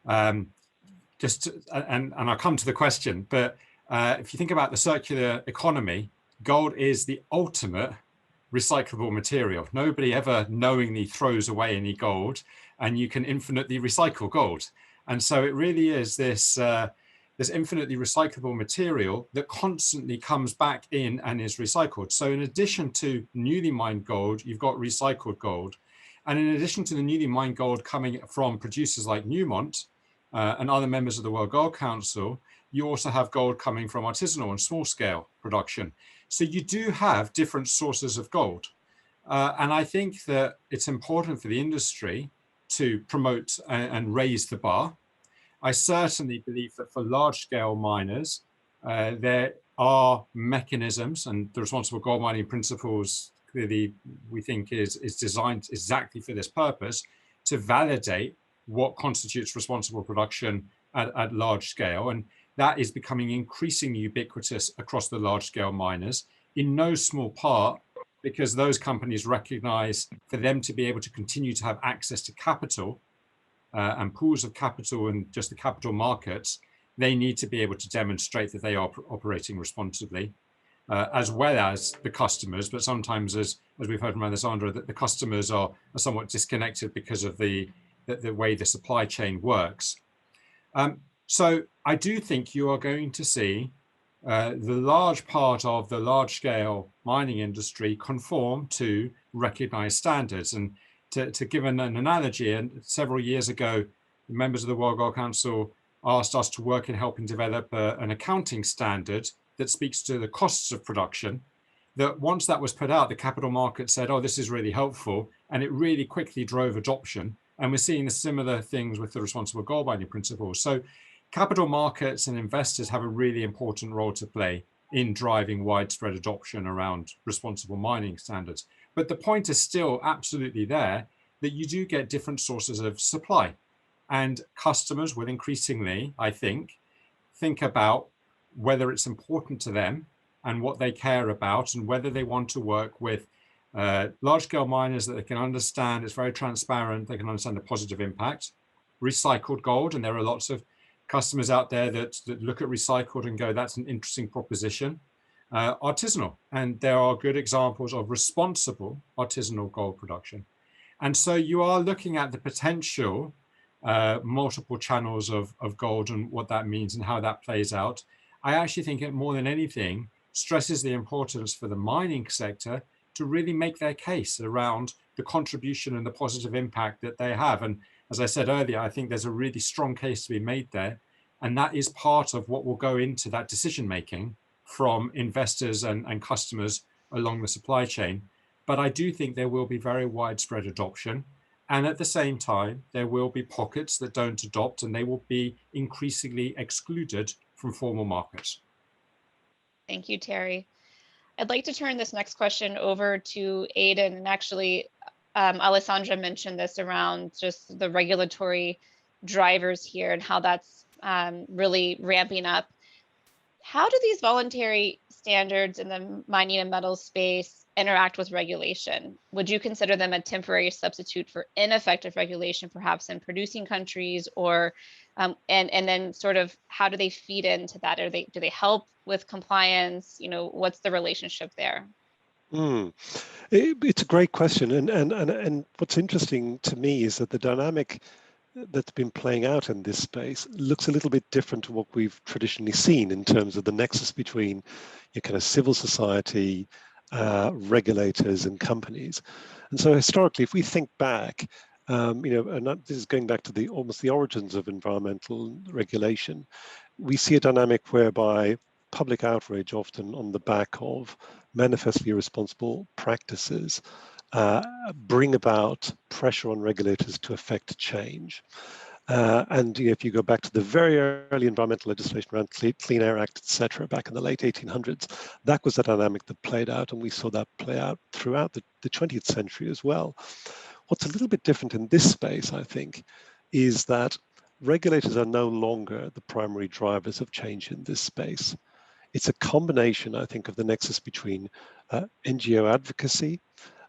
and I'll come to the question, but if you think about the circular economy, gold is the ultimate recyclable material. Nobody ever knowingly throws away any gold, and you can infinitely recycle gold. And so it really is this infinitely recyclable material that constantly comes back in and is recycled. So in addition to newly mined gold, you've got recycled gold. And in addition to the newly mined gold coming from producers like Newmont and other members of the World Gold Council, you also have gold coming from artisanal and small scale production. So you do have different sources of gold. And I think that it's important for the industry to promote and raise the bar. I certainly believe that for large scale miners, there are mechanisms, and the responsible gold mining principles clearly we think is designed exactly for this purpose, to validate what constitutes responsible production at large scale. And that is becoming increasingly ubiquitous across the large scale miners, in no small part because those companies recognize for them to be able to continue to have access to capital and pools of capital and just the capital markets, they need to be able to demonstrate that they are operating responsibly, as well as the customers. But sometimes, as we've heard from Alessandra, that the customers are somewhat disconnected because of the way the supply chain works. So I do think you are going to see the large part of the large-scale mining industry conform to recognized standards. And to give an analogy, and several years ago, members of the World Gold Council asked us to work in helping develop an accounting standard that speaks to the costs of production. That once that was put out, the capital market said, oh, this is really helpful. And it really quickly drove adoption. And we're seeing the similar things with the responsible gold mining principles. So capital markets and investors have a really important role to play in driving widespread adoption around responsible mining standards. But the point is still absolutely there, that you do get different sources of supply. And customers will increasingly, I think about whether it's important to them and what they care about, and whether they want to work with large-scale miners that they can understand. It's very transparent. They can understand the positive impact. Recycled gold, and there are lots of customers out there that look at recycled and go, that's an interesting proposition. Artisanal, and there are good examples of responsible artisanal gold production. And so you are looking at the potential multiple channels of gold and what that means and how that plays out. I actually think it more than anything stresses the importance for the mining sector to really make their case around the contribution and the positive impact that they have. And as I said earlier, I think there's a really strong case to be made there. And that is part of what will go into that decision-making from investors and customers along the supply chain. But I do think there will be very widespread adoption. And at the same time, there will be pockets that don't adopt, and they will be increasingly excluded from formal markets. Thank you, Terry. I'd like to turn this next question over to Aidan, and actually Alessandra mentioned this around just the regulatory drivers here and how that's really ramping up. How do these voluntary standards in the mining and metals space interact with regulation? Would you consider them a temporary substitute for ineffective regulation, perhaps in producing countries, or and then sort of how do they feed into that? Do they help with compliance? You know, what's the relationship there? It's a great question, and what's interesting to me is that the dynamic that's been playing out in this space looks a little bit different to what we've traditionally seen in terms of the nexus between your kind of civil society, regulators, and companies. And so historically, if we think back, this is going back to almost the origins of environmental regulation, we see a dynamic whereby public outrage, often on the back of manifestly irresponsible practices, bring about pressure on regulators to effect change. And if you go back to the very early environmental legislation around Clean Air Act, etc., back in the late 1800s, that was the dynamic that played out, and we saw that play out throughout the 20th century as well. What's a little bit different in this space, I think, is that regulators are no longer the primary drivers of change in this space. It's a combination, I think, of the nexus between NGO advocacy,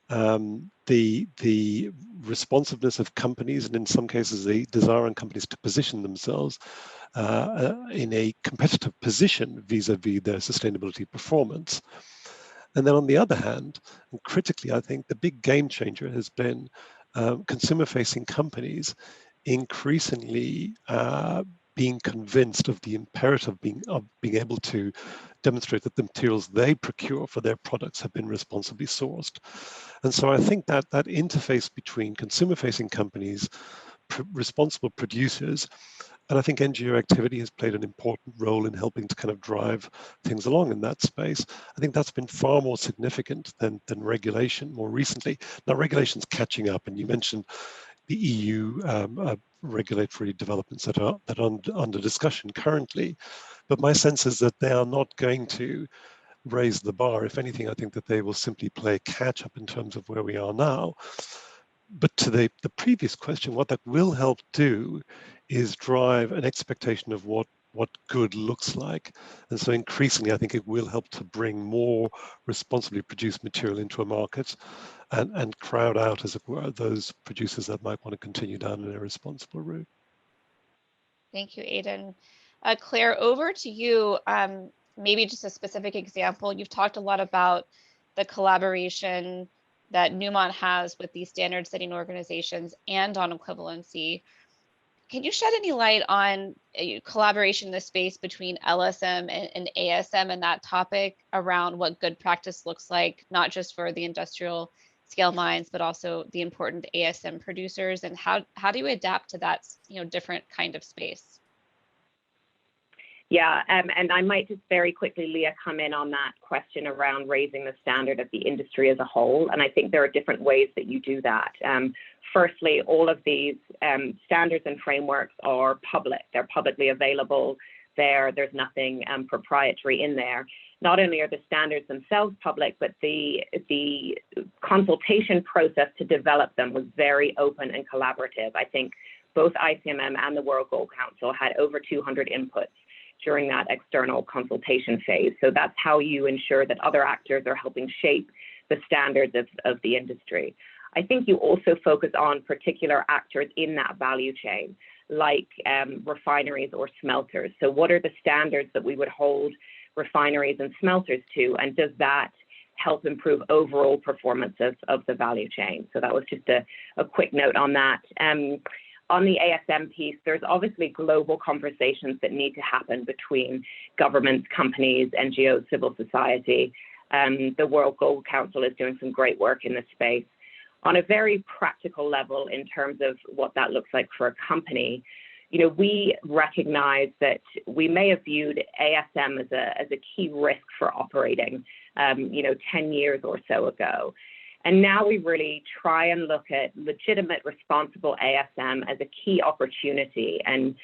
the responsiveness of companies, and in some cases the desire on companies to position themselves in a competitive position vis-a-vis their sustainability performance. And then on the other hand, and critically, I think the big game changer has been consumer-facing companies increasingly being convinced of the imperative of being able to demonstrate that the materials they procure for their products have been responsibly sourced. And so I think that interface between consumer-facing companies, responsible producers, and I think NGO activity has played an important role in helping to kind of drive things along in that space. I think that's been far more significant than regulation more recently. Now regulation's catching up, and you mentioned the EU regulatory developments that are under discussion currently, but my sense is that they are not going to raise the bar. If anything, I think that they will simply play catch up in terms of where we are now. But to the previous question, what that will help do is drive an expectation of what good looks like. And so increasingly, I think it will help to bring more responsibly produced material into a market and crowd out, as it were, those producers that might want to continue down an irresponsible route. Thank you, Aidan. Claire, over to you. Maybe just a specific example. You've talked a lot about the collaboration that Newmont has with these standard setting organizations and on equivalency. Can you shed any light on collaboration in the space between LSM and ASM and that topic around what good practice looks like, not just for the industrial scale mines, but also the important ASM producers, and how do you adapt to that, different kind of space? Yeah, and I might just very quickly, Leah, come in on that question around raising the standard of the industry as a whole. And I think there are different ways that you do that. Firstly, all of these standards and frameworks are public. They're publicly available. There's nothing proprietary in there. Not only are the standards themselves public, but the consultation process to develop them was very open and collaborative. I think both ICMM and the World Gold Council had over 200 inputs during that external consultation phase. So that's how you ensure that other actors are helping shape the standards of the industry. I think you also focus on particular actors in that value chain, like refineries or smelters. So what are the standards that we would hold refineries and smelters to, and does that help improve overall performance of the value chain? So that was just a quick note on that. On the ASM piece, there's obviously global conversations that need to happen between governments, companies, NGOs, civil society. The World Gold Council is doing some great work in this space. On a very practical level, in terms of what that looks like for a company, we recognize that we may have viewed ASM as a key risk for operating, 10 years or so ago. And now we really try and look at legitimate, responsible ASM as a key opportunity and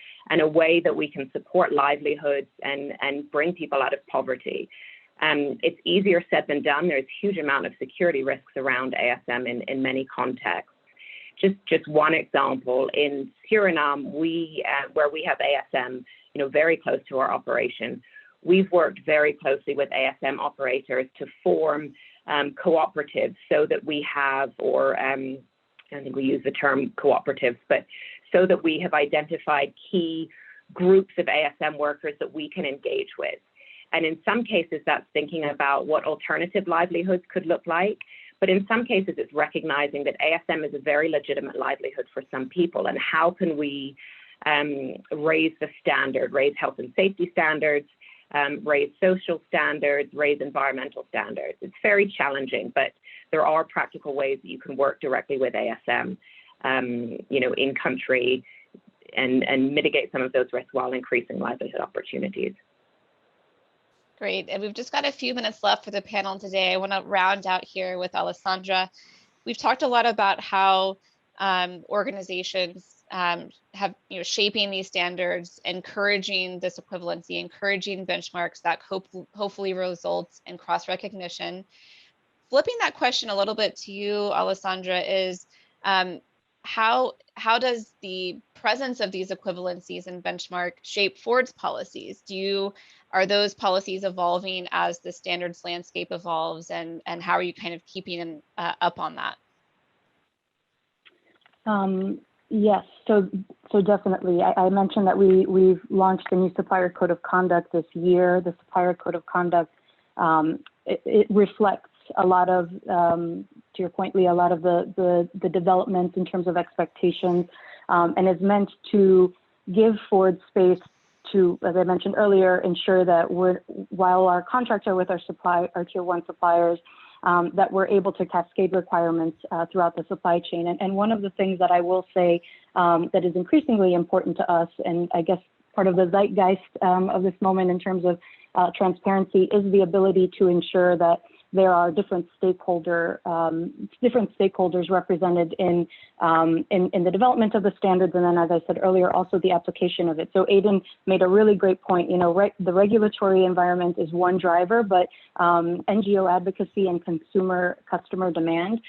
a way that we can support livelihoods and bring people out of poverty. It's easier said than done. There's a huge amount of security risks around ASM in many contexts. Just one example, in Suriname, where we have ASM, very close to our operation, we've worked very closely with ASM operators to form cooperatives so that we have, I think we use the term cooperatives, but so that we have identified key groups of ASM workers that we can engage with. And in some cases, that's thinking about what alternative livelihoods could look like. But in some cases, it's recognizing that ASM is a very legitimate livelihood for some people. And how can we raise the standard, raise health and safety standards, raise social standards, raise environmental standards? It's very challenging, but there are practical ways that you can work directly with ASM, in country and mitigate some of those risks while increasing livelihood opportunities. Great, and we've just got a few minutes left for the panel today. I want to round out here with Alessandra. We've talked a lot about how organizations have, shaping these standards, encouraging this equivalency, encouraging benchmarks that hopefully results in cross-recognition. Flipping that question a little bit to you, Alessandra, is how does the presence of these equivalencies and benchmark shape Ford's policies? Are those policies evolving as the standards landscape evolves, and how are you kind of keeping up on that? Yes, so definitely. I mentioned that we've launched a new supplier code of conduct this year. The supplier code of conduct, it reflects a lot of, to your point, Leah, a lot of the developments in terms of expectations, and is meant to give Ford space to, as I mentioned earlier, ensure that while our contracts are with our tier 1 suppliers, that we're able to cascade requirements throughout the supply chain. And one of the things that I will say that is increasingly important to us, and I guess part of the zeitgeist of this moment in terms of transparency, is the ability to ensure that there are different stakeholders represented in the development of the standards, and then, as I said earlier, also the application of it. So Aidan made a really great point. The regulatory environment is one driver, but NGO advocacy and customer demand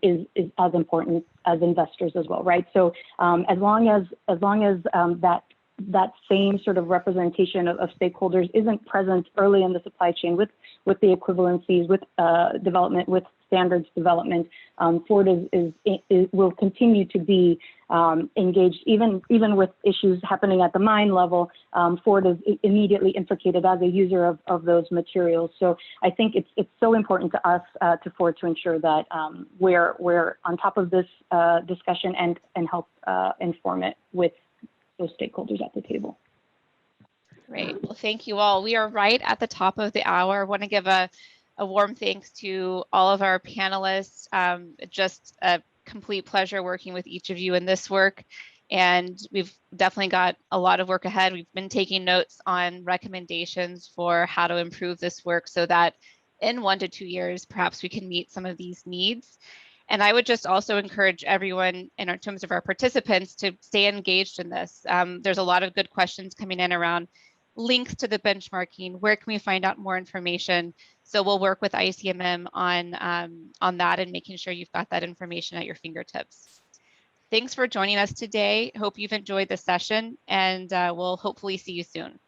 is as important as investors as well, right? So as long as that same sort of representation of stakeholders isn't present early in the supply chain with the equivalencies, with development, with standards development, Ford will continue to be engaged, even with issues happening at the mine level. Ford is immediately implicated as a user of those materials. So I think it's so important to us, to Ford, to ensure that we're on top of this discussion and help inform it with those stakeholders at the table. Great. Well, thank you all. We are right at the top of the hour. I want to give a warm thanks to all of our panelists. Just a complete pleasure working with each of you in this work. And we've definitely got a lot of work ahead. We've been taking notes on recommendations for how to improve this work so that in 1 to 2 years, perhaps we can meet some of these needs. And I would just also encourage everyone in terms of our participants to stay engaged in this. There's a lot of good questions coming in around links to the benchmarking. Where can we find out more information? So we'll work with ICMM on that and making sure you've got that information at your fingertips. Thanks for joining us today. Hope you've enjoyed the session, and we'll hopefully see you soon.